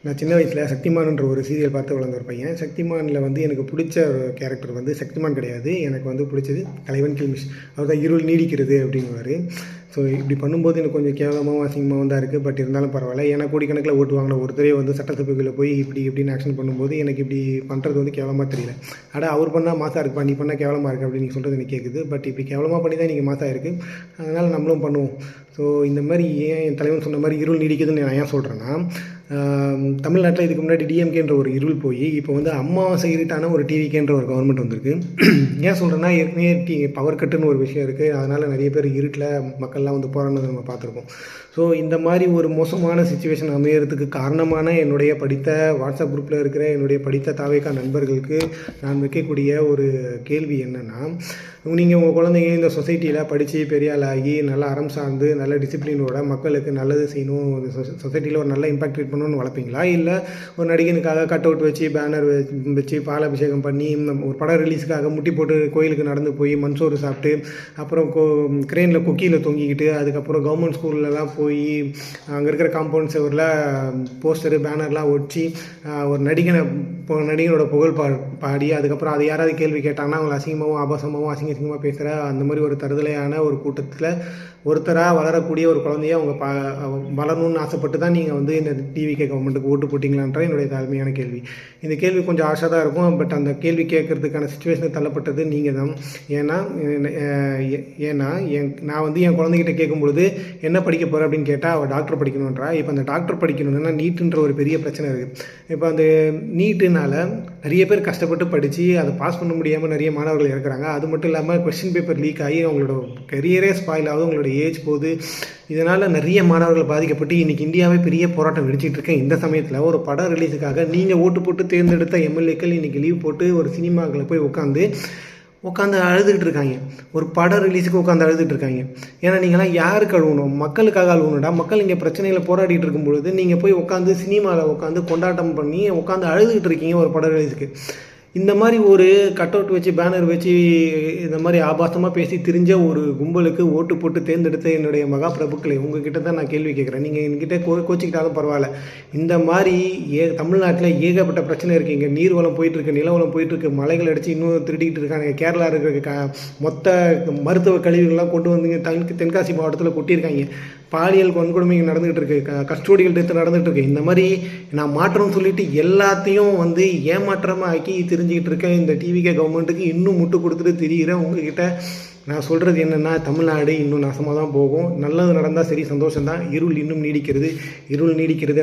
நான் சின்ன வயசில் சக்திமான்ன்ற ஒரு சீரியல் பார்த்து வளர்ந்த ஒரு பையன். சக்திமானில் வந்து எனக்கு பிடிச்ச கேரக்டர் வந்து சக்திமான் கிடையாது. எனக்கு வந்து பிடிச்சது தலைவன் கில்மிஷ். அவர் தான் இருள் நீடிக்கிறது அப்படிங்குவார். ஸோ இப்படி பண்ணும்போது எனக்கு கொஞ்சம் கேவலமாகவும் அசிங்கமாகவும் தான் இருக்குது. பட் இருந்தாலும் பரவாயில்ல. ஏன்னா கோடிக்கணக்கில் ஓட்டு வாங்கின ஒருத்தரே வந்து சட்டசபைக்குள்ளே போய் இப்படின்னு ஆக்ஷன் பண்ணும்போது எனக்கு இப்படி பண்ணுறது வந்து கேவலமாக தெரியல. அவர் பண்ணால் மாசாக இருக்குப்பா, நீ பண்ணால் கேவலமாக இருக்குது அப்படின்னு நீங்கள் சொல்கிறது எனக்கு கேட்குது. பட் இப்படி கேவலமாக பண்ணி தான் நீங்கள் மாசாக இருக்குது. அதனால் நம்மளும் பண்ணுவோம். ஸோ இந்த மாதிரி ஏன் என் தலைவன் சொன்ன மாதிரி இருள் நீடிக்குதுன்னு நான் ஏன் சொல்கிறேன்னா, தமிழ்நாட்டில் இதுக்கு முன்னாடி டிஎம்கேன்ற ஒரு இருள் போய் இப்போ வந்து அமாவாசை இருட்டான ஒரு டிவிகேன்ற ஒரு கவர்மெண்ட் வந்திருக்கு. ஏன் சொல்கிறேன்னா, ஏற்கனவே பவர் கட்டுன்னு ஒரு விஷயம் இருக்குது. அதனால் நிறைய பேர் இருட்டில் மக்கள்லாம் வந்து போராடினதை நம்ம பார்த்துருக்கோம். ஸோ இந்த மாதிரி ஒரு மோசமான சுச்சுவேஷன் அமையறதுக்கு காரணமான என்னுடைய படித்த வாட்ஸ்அப் குரூப்பில் இருக்கிற என்னுடைய படித்த தாவேக்கா நண்பர்களுக்கு நான் வைக்கக்கூடிய ஒரு கேள்வி என்னென்னா, நீங்கள் உங்கள் குழந்தைங்க இந்த சொசைட்டியில் படித்து பெரிய ஆளாகி நல்லா அறம் சார்ந்து நல்ல டிசிப்ளினோட மக்களுக்கு நல்லது செய்யணும், சொசைட்டியில் ஒரு நல்ல இம்பாக்ட் க்ரியேட் பண்ணணும்னு வளர்ப்பீங்களா? இல்லை ஒரு நடிகனுக்காக கட் அவுட் வச்சு பேனர் வச்சு பாலாபிஷேகம் பண்ணி ஒரு படம் ரிலீஸுக்காக முட்டி போட்டு கோயிலுக்கு நடந்து போய் மண்சோறு சாப்பிட்டு அப்புறம் கிரெயினில் கொக்கியில் தொங்கிக்கிட்டு அதுக்கப்புறம் கவர்மெண்ட் ஸ்கூல்லலாம் போய் அங்கே இருக்கிற காம்பவுண்ட் செவரில் போஸ்டரு பேனர்லாம் ஒட்டி ஒரு நடிகனோட புகழ் பாடி அதுக்கப்புறம் அது யாராவது கேள்வி கேட்டாங்கன்னா அவங்களை அசிங்கமாகவும் ஆபாசமாகவும் அசிங்கமாக பேசுகிற அந்த மாதிரி ஒரு தருதலையான ஒரு கூட்டத்தில் ஒருத்தராக வளரக்கூடிய ஒரு குழந்தைய அவங்க வளரணும்னு ஆசைப்பட்டு தான் நீங்கள் வந்து இந்த டிவிகே கவர்மெண்ட்டுக்கு ஓட்டு போட்டிங்களான்ற என்னுடைய தாழ்மையான கேள்வி. இந்த கேள்வி கொஞ்சம் ஆஷாக தான் இருக்கும். பட் அந்த கேள்வி கேட்கறதுக்கான சுச்சுவேஷனுக்கு தள்ளப்பட்டது நீங்கள் தான். ஏன்னா நான் வந்து என் குழந்தைகிட்ட கேட்கும்பொழுது என்ன படிக்க போகிற அப்படின்னு கேட்டால் அவள் டாக்டர் படிக்கணுன்றா. இப்போ அந்த டாக்டர் படிக்கணும்னா நீட்டுன்ற ஒரு பெரிய பிரச்சனை இருக்குது. இப்போ அந்த நீட்டுனால நிறைய பேர் கஷ்டப்பட்டு படித்து அதை பாஸ் பண்ண முடியாமல் நிறைய மாணவர்கள் இருக்கிறாங்க. அது மட்டும் இல்லாமல் கொஸ்டின் பேப்பர் லீக் ஆகி அவங்களோட கெரியரே ஸ்பாயில் ஆகுது, அவங்களோட ஏஜ் போகுது. இதனால் நிறைய மாணவர்கள் பாதிக்கப்பட்டு இன்றைக்கி இந்தியாவே பெரிய போராட்டம் வெடிச்சிட்டு இருக்கேன். இந்த சமயத்தில் ஒரு படம் ரிலீஸுக்காக நீங்கள் ஓட்டு போட்டு தேர்ந்தெடுத்த எம்எல்ஏக்கள் இன்றைக்கி லீவ் போட்டு ஒரு சினிமாக்களை போய் உட்காந்து அழுதுகிட்டு இருக்காங்க. ஒரு படம் ரிலீஸுக்கு உட்காந்து அழுதுகிட்டு இருக்காங்க. ஏன்னா நீங்களாம் யாருக்கு அழுவணும்? மக்களுக்காக அழுவணும்டா. மக்கள் இங்கே பிரச்சனைகளை போராடிட்டு இருக்கும்பொழுது நீங்கள் போய் உட்காந்து சினிமாவில் உட்காந்து கொண்டாட்டம் பண்ணி உட்காந்து அழுதுகிட்டு இருக்கீங்க ஒரு படம் ரிலீஸுக்கு. இந்த மாதிரி ஒரு கட் அவுட் வச்சு பேனர் வச்சு இந்த மாதிரி ஆபாசமாக பேசி திரிஞ்ச ஒரு கும்பலுக்கு ஓட்டு போட்டு தேர்ந்தெடுத்த என்னுடைய மகாபிரபுக்களை உங்ககிட்ட தான் நான் கேள்வி கேட்குறேன். நீங்கள் என்கிட்ட கோச்சிக்கிட்டாலும் பரவாயில்ல. இந்த மாதிரி தமிழ்நாட்டில் ஏகப்பட்ட பிரச்சனை இருக்குது. இங்கே நீர்வளம் போயிட்டுருக்கு, நிலவளம் போயிட்டுருக்கு, மலைகள் அடித்து இன்னும் திருடிக்கிட்டு இருக்காங்க. கேரளா இருக்கிற மொத்த மருத்துவ கழிவுகள்லாம் கொண்டு வந்து தென்காசி மாவட்டத்தில் கொட்டியிருக்காங்க. பாலியல் வன்கொடுமை நடந்துகிட்டு இருக்கு, கஸ்டோடியல் டெத்து நடந்துகிட்டு இருக்கு. இந்த மாதிரி நான் மாற்றம்னு சொல்லிட்டு எல்லாத்தையும் வந்து ஏமாற்றமாக ஆக்கி தெரிஞ்சுக்கிட்டு இருக்கேன். இந்த டிவிகே கவர்மெண்ட்டுக்கு இன்னும் முட்டு கொடுத்துட்டு தெரிகிறேன். உங்ககிட்ட நான் சொல்கிறது என்னென்னா, தமிழ்நாடு இன்னும் நாசமாக தான் போகும். நல்லது நடந்தால் சரி, சந்தோஷம்தான். இருள் இன்னும் நீடிக்கிறது. இருள் நீடிக்கிறது